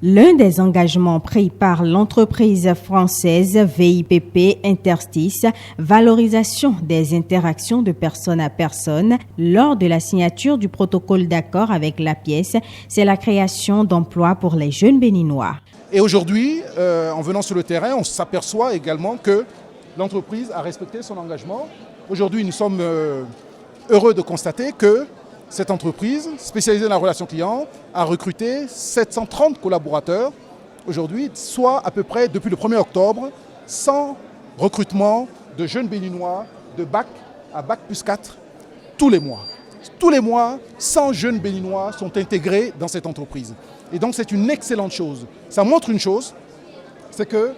L'un des engagements pris par l'entreprise française VIPP Interstice, valorisation des interactions de personne à personne, lors de la signature du protocole d'accord avec la pièce, c'est la création d'emplois pour les jeunes béninois. Et aujourd'hui, en venant sur le terrain, on s'aperçoit également que l'entreprise a respecté son engagement. Aujourd'hui, nous sommes heureux de constater que cette entreprise, spécialisée dans la relation client, a recruté 730 collaborateurs aujourd'hui, soit à peu près depuis le 1er octobre, 100 recrutements de jeunes béninois de bac à bac plus 4 tous les mois. Tous les mois, 100 jeunes béninois sont intégrés dans cette entreprise. Et donc c'est une excellente chose. Ça montre une chose, c'est que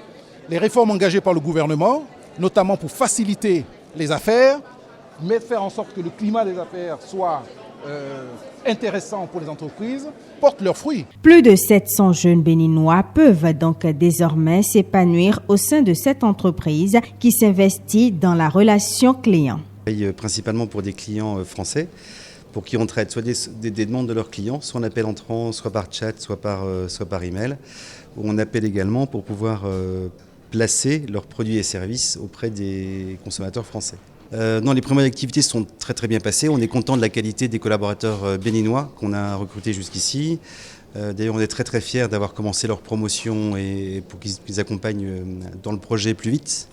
les réformes engagées par le gouvernement, notamment pour faciliter les affaires, mais faire en sorte que le climat des affaires soit intéressant pour les entreprises, portent leurs fruits. Plus de 700 jeunes béninois peuvent donc désormais s'épanouir au sein de cette entreprise qui s'investit dans la relation client. Principalement pour des clients français, pour qui on traite soit des demandes de leurs clients, soit en appel entrant, soit par chat, soit par email, où on appelle également pour pouvoir placer leurs produits et services auprès des consommateurs français. Non, les premières activités sont très bien passées. On est content de la qualité des collaborateurs béninois qu'on a recrutés jusqu'ici. D'ailleurs, on est très fiers d'avoir commencé leur promotion et pour qu'ils accompagnent dans le projet plus vite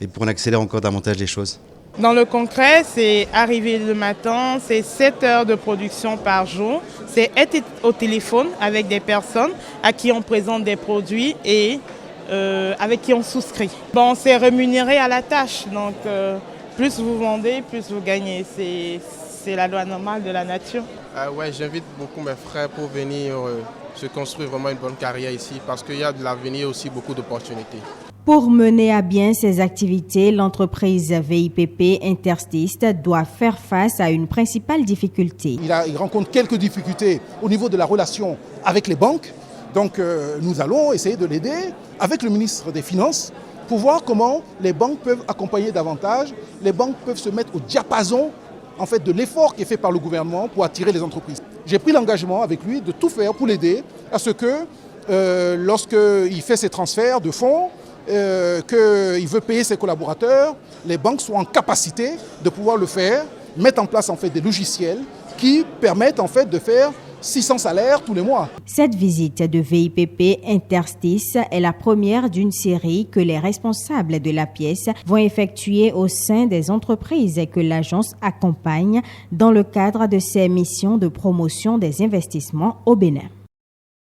et pour en accélérer encore davantage les choses. Dans le concret, c'est arriver le matin, c'est 7 heures de production par jour. C'est être au téléphone avec des personnes à qui on présente des produits et avec qui on souscrit. Bon, c'est rémunéré à la tâche, donc plus vous vendez, plus vous gagnez. C'est la loi normale de la nature. Ouais, j'invite beaucoup mes frères pour venir se construire vraiment une bonne carrière ici parce qu'il y a de l'avenir aussi, beaucoup d'opportunités. Pour mener à bien ces activités, l'entreprise VIPP Interstice doit faire face à une principale difficulté. Il rencontre quelques difficultés au niveau de la relation avec les banques. Donc nous allons essayer de l'aider avec le ministre des Finances pour voir comment les banques peuvent accompagner davantage. Les banques peuvent se mettre au diapason en fait, de l'effort qui est fait par le gouvernement pour attirer les entreprises. J'ai pris l'engagement avec lui de tout faire pour l'aider à ce que lorsqu'il fait ses transferts de fonds, qu'il veut payer ses collaborateurs, les banques soient en capacité de pouvoir le faire, mettre en place en fait, des logiciels qui permettent en fait, de faire 600 salaires tous les mois. Cette visite de VIPP Interstice est la première d'une série que les responsables de la pièce vont effectuer au sein des entreprises et que l'agence accompagne dans le cadre de ses missions de promotion des investissements au Bénin.